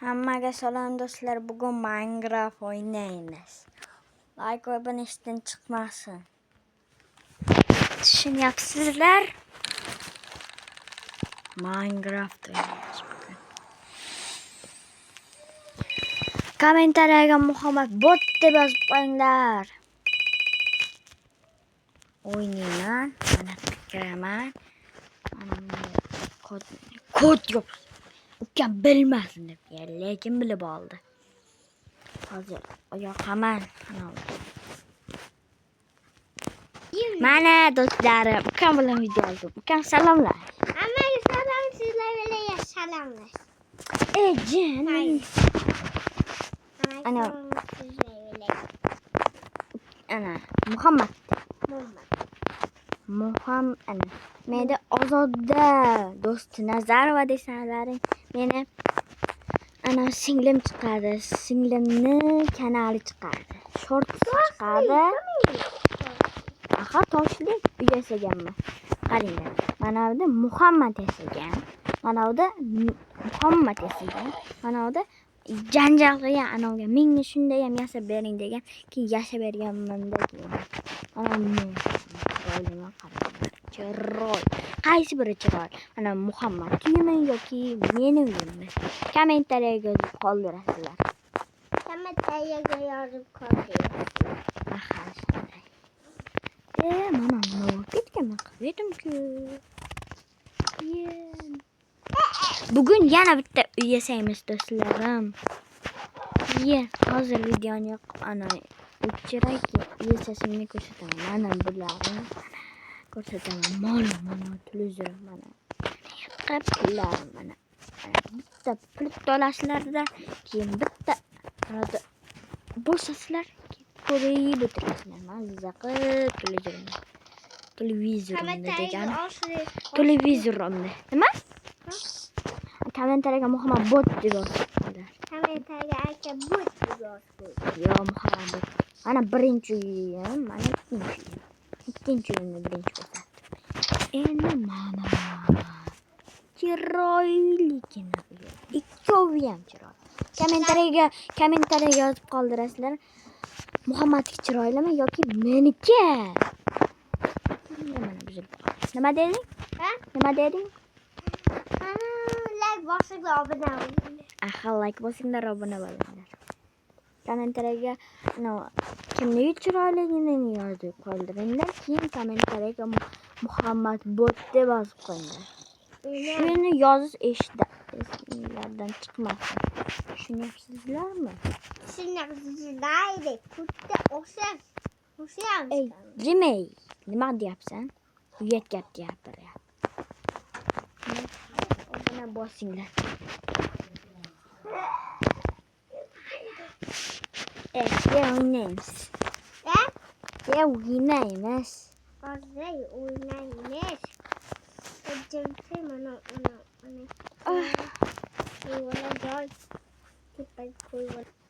Hammaga salom do'stlar. Bugun Minecraft o'ynaymiz. Like va abone ishdan chiqmasin. Tushunyapsizlar? Minecraft o'ynaymiz bugun. Kommentariyaga Muhammad bot deb yozib qo'yinglar. O'ynayman, mana kiraman. Kod yo'q. Ukam bilmasin deb, lekin bilib oldi. Hozir yoqaman. Mana do'stlarim, ukam bilan video oldim. Ukam salomlar. Hammaga salom, sizlar bilan salomlar. Jinim. Ana Muhammad. Ana menda Ozodda do'sti Nazarova desalaring, meni ana singlim chiqadi. Singlimni kanali chiqadi. Short chiqadi. Aha, toshli uy yasaganman. Qaranglar. Mana bu Muhammad yasagan. Mana bu Muhammad yasagan. Mana bu janjal qilgan anavga menga shunday ham yasab bering degan, keyin yashab berganman-da keyin. Ana chiroy. Qaysi biri chiroy? Mana Muhammad uyimi yoki meni uyimmi? Kommentariyaga yozib qoldirasizlar. Kommentariyaga yozib qoldirasizlar. Aha, shunday. Mana nima ketganman qildim-ku. Bugun yana bitta uy yasaymiz do'stlarim. Hozir videoni yoqib ana o'chirayki yasashimni ko'rsataman. Mana bularni ko'rsataman. Mana televizor mana. Qaplar mana. Bitta pul to'lashlarda keyin bitta bo'shasizlar, ko'rib o'tirasizlar. Mazza qilib televizorimda degan. Televizorimda. Nima? Kommentariyaga Muhammad bot deb yozinglar. Kommentariyaga aka bot deb yozing. Yo, Muhammad bot. Mana birinchi uyim, mana ikkinchi uyim. Ikkinchi uyimni birinchi ko'rsatdim. Endi mana chiroyligina uy. Ikkovi ham chiroyli. Kommentariyaga yozib qoldirasizlar. Muhammadniki chiroylimi yoki meniki? Nima deding? Nima deding? Like bosinglar, obuna bo'linglar. Aha, like bosinglar, obuna bo'linglar. Kommentariyaga kimning chiroyligini yozib qoldiringlar. Keyin kommentariyaga Muhammad bot deb yozib qo'yinglar. Shuni yozish eshitlardan chiqmasin. Tushunyapsizlarmi? Tushunyapsizlar. Kutda o'xshayam. Jimey, nima deyapsan? Uyat gap gapiryapti. Obuna bosinglar. Oynaymiz. Oynaymiz. Hozir o'ynaymiz.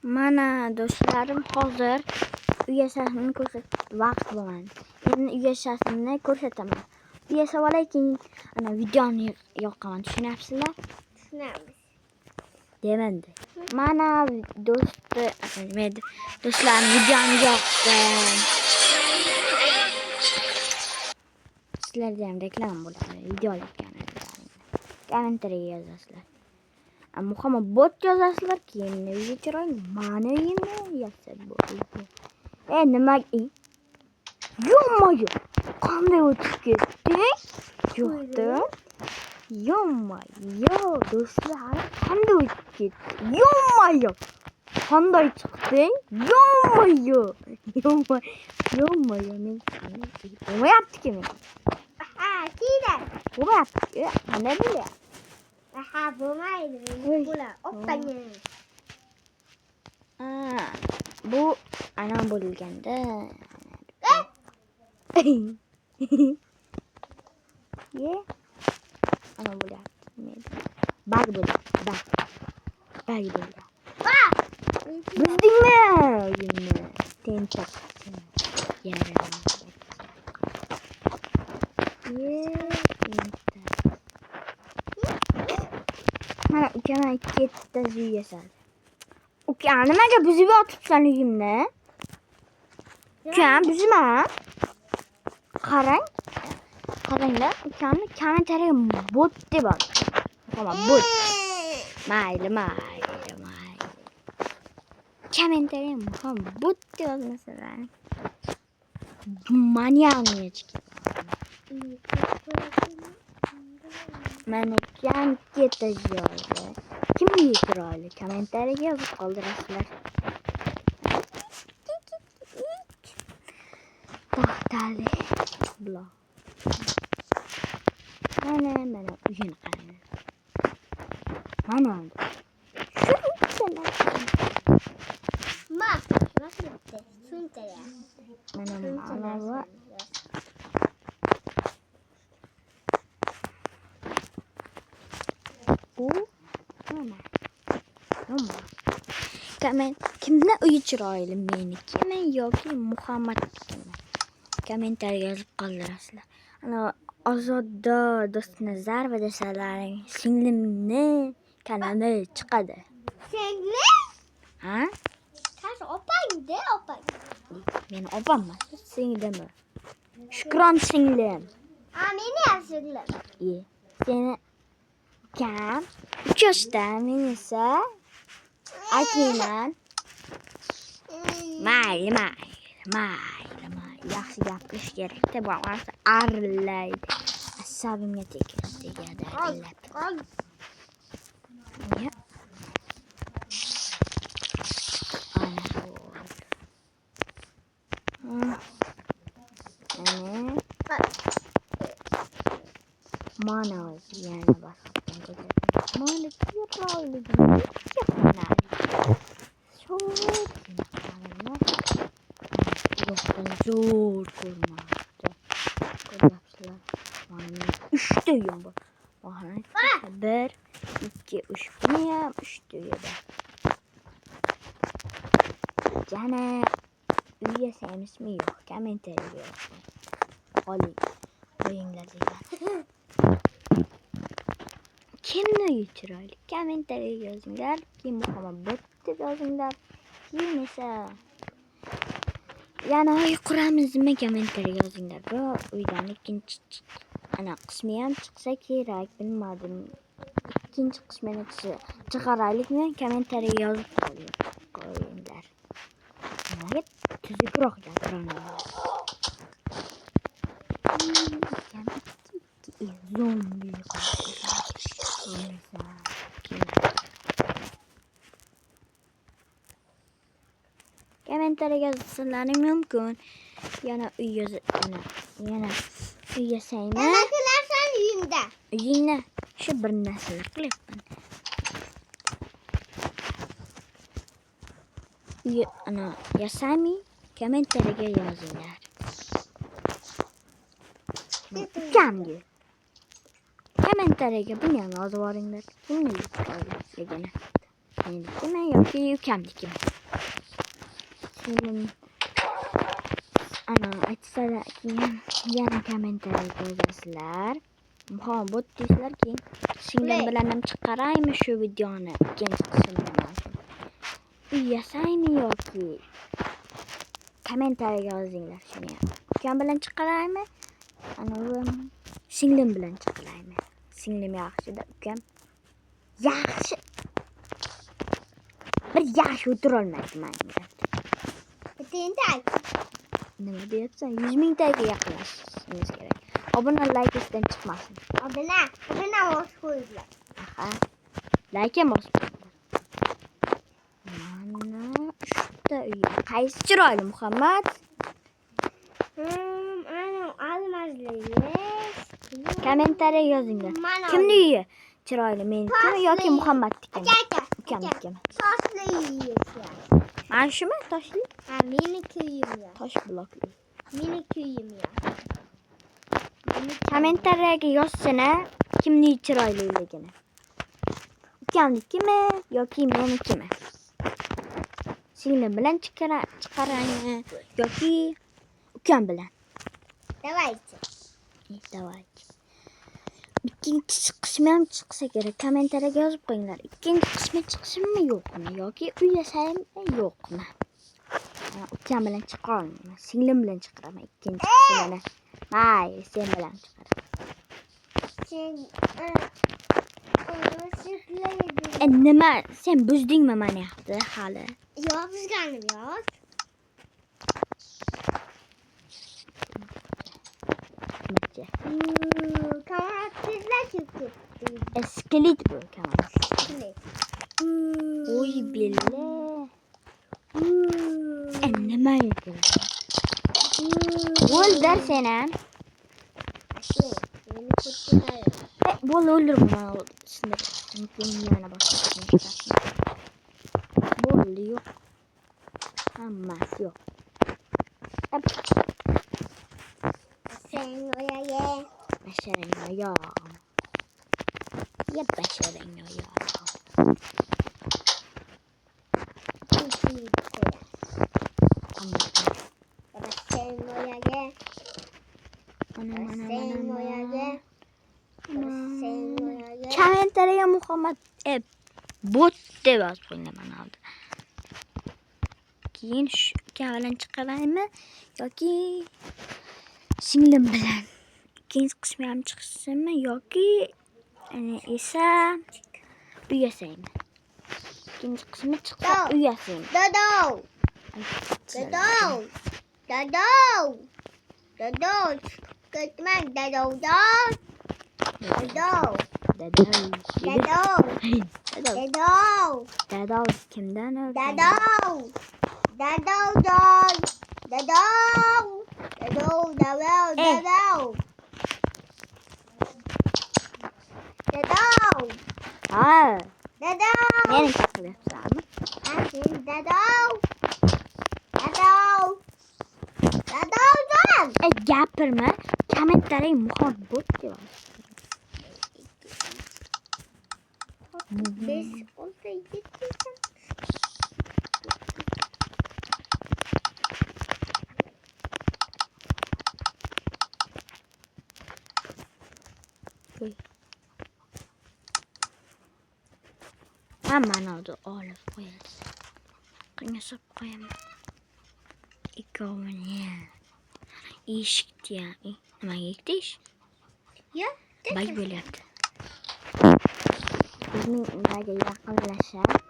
Mana do'stlarim, hozir uy yasashimni vaqt bo'ladi. Endi uy yasashimni ko'rsataman. Uy yasab olay, keyin ana videoni yoqaman. Tushunyapsizlar? Tushunamiz. Demandi. Mana do'stlarim videoni yoqdim. Sizlarda ham reklama bo'ladi. Videolar kommentariyaga yozasizlar. Muhammad bot yozasizlar, keyin uyi chiroyli. Mana uyimni yasab bo'ldi. Nima? Yo'q. Qanday o'tib ketding? Yo'qdi. Yo'q do'stlar, qanday o'tib ketding? Yo'q. Qanday chiqding? Yo'q. Men bo'lmayapti-ki men. Kiydi. Bo'lmayapti. Qanday bo'lyapti? Aha, bo'lmaydi. Bular oqqanga. Bu ana bo'lganda. Ana bo'lyapti. Bag bo'lyapti. Bizdingmi? Uyimni tenchak. Mana ukam ikkita uy yasadi. Uka nimaga buzib yotibsan uyimni? Ukam buzma. Qarang. Qaranglar, ukamni kamantariga bot deb oldi. Mana bot. Mayli. Kamantariga bot deb olmasalar. Manyagnechki. Mana kam ketajoldi. Kim yitirayli? Kommentariga yozib qoldirasizlar. To'xtali. Buloq. Mana uyini qarang. Mana. Bak, nasıl yaptı? Şunları. Mana bu. Kimni uyi chiroyli, menikimi yoki Muhammadnikimi? Kommentariga yozib qoldirasizlar. Ana Ozoda Do'stnazarova desalaring singlimni kanali chiqadi. Singlim? Ha? Sen opang de opang. Meni opamman, singlimmi? Shukron singlim. Meni ham singlim. Seni ukam 3 yoshda, men esa aytmayman. Mayli. Yaxshi gapirish kerak-da, bo'lmasa arlaydi. Asabimga tegadi. Al. Ya. Mana yana boshqatdan ko'rsatdim. Mana chiroyligini yapaman. Zo'r ko'rmoqda. Ko'ryapsizlar. Mana 3 ta uyim bor. Mana 1, 2, 3. Buni ham 3 ta uyda. Yana uy yasaymizmi yo'q? Kommentariga yozing. Oling. Qo'yinglar degan. Kimni uyi chiroyli? Kommentariga yozinglar. Kim Muhammad deb yozinglar. Kim esa yana uy quramizmi? Kommentariga yozinglar. Bu uydan ikkinchi qismi ham chiqsa kerak, bilmadim. Ikkinchi qismini chiqaraylikmi? Kommentariga yozib qo'yinglar. Nimaga tuzukroq gapiraman? Zombi. Kommentariga yozishlaring mumkin. Yana uy yasaymi? Nima qilarsan uyingda? Uyingni shu bir narsalar qilyapman. Uy yasaymi? Kommentariga yozinglar. Ukamga. Kommentariga buni ham yozib yuboringlar. Kimni chiroyligini? Menikimi yoki ukamnikimi? Aytsalar keyin yana kommentariga yozasizlar. Muhammad deysizlar keyin singlim bilan ham chiqaraymi shu videoni? Ikkinchi qismini. Uy yasaymi yoki? Kommentariga yozinglar shuni ham. Ukam bilan chiqaraymi? Singlim bilan chiqaraymi? Singlim yaxshi-da, ukam yaxshi. Bir yaxshi o'tira olmaydi menga. Nima deyapsan? 100 mingtaga yaqinlashishimiz kerak. Obuna like isdan chiqmasin. Obuna bos qo'yinglar. Aha. Like ham bos qo'yinglar. Mana 3ta uy. Qaysi chiroyli Muhammad? Ana almazli. Kommentariga yozinglar. Kimni uyi chiroyli? Menikimi yoki Muhammadnikimi? Ukamnikimi? Toshli uyi. Mana shumi toshli? Ha, meniki uyim ya. Tosh blokli. Meniki uyim ya. Kommentariga yozsana kimni chiroyliligini. Ukamnikimi yoki menikimi? Singlim bilan chiqaraymi yoki ukam bilan? Давайте. Давайте. ikkinchi chiqishim ham chiqsa kerak. Kommentariyaga yozib qo'yinglar. Ikkinchi qismi chiqishimmi yo'qmi yoki uylasaymi yo'qmi? Ukam bilan chiqolmayman. Singlim bilan chiqaraman ikkinchi qismini. Mayli, sen bilan chiqaraman. Nima? Sen buzdingmi meni yoqda hali? Yo'q, buzganim yo'q. Kamera tezlar ketdi. Skelet bu kamera. Skelet. Oy belle. Nima ekan? O'ldir sen ham. Meni kurtular. Bo'l o'ldirma shunday. Yana boshqa. Bo'ldi yo'q. Hammasi yo'q. Sen oyaga. Basharang oyoq. Ya basharang oyoq. Sen oyaga. Sen oyaga. Kommentariyaga Muhammad bot deb yozib qo'yinglar mana oldi. Keyin shu bilan chiqamanmi yoki singlim bilan ikkinchi qismi ham chiqsinmi yoki esa uyasaymi? İkinci qismi chiqsa uyasaymi? Dadov. Dadov. Dadov. Dadov. Ketmak dadovdan. Dadov. Dadov. Dadov. Dadov. Dadov kimdan o'rgan? Dadov. Dadovdan. Dadov. Dadov. Dadov. Dadov. Dadov. Ha, Dadov. meni chaqiryapsanmi? Asin dadov. Dadov. Dadovdan. Gapirma. Kommentariy muhabbet deb Biz olsa yetişsem. Hamma oldi olib qo'yasiz. Qiymasib qo'yaman. Ikkovini. Eshikni ham. Nimaga ekdish? Ya. Bay bo'lyapti. Bizning ularga yaqinlashak.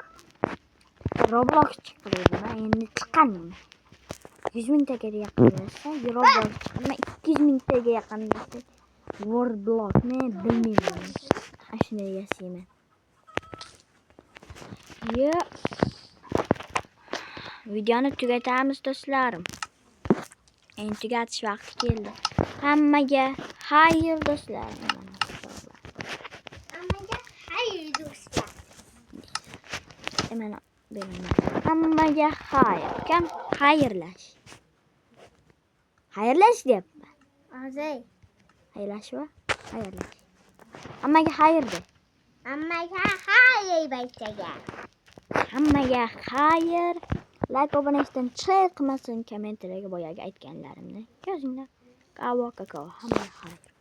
Roblox chiqaradimi? Endi chiqqanmi? 100 mingtaga yaqinlashsa, Roblox chiqadi. 200 mingtaga yaqinlashsa, Robloxni bilmayman. Shunday yasayman. Ya. Videoni tugatamiz do'stlarim. Endi tugatish vaqti keldi. Hammaga xayr do'stlarim. Hammaga xayr do'stlar. Mana beraman. Hammaga xayr. Kam xayrlash. Xayrlash deyapman. Azay. Xayrlashmi? Xayrlash. Hammaga xayr de. Hammaga xayr baytaga. Hammaga xayr. Like obunashdan chiqmasin, kommentariyaga boyagi aytganlarimni yozinglar. Kakao. Hammaga xayr.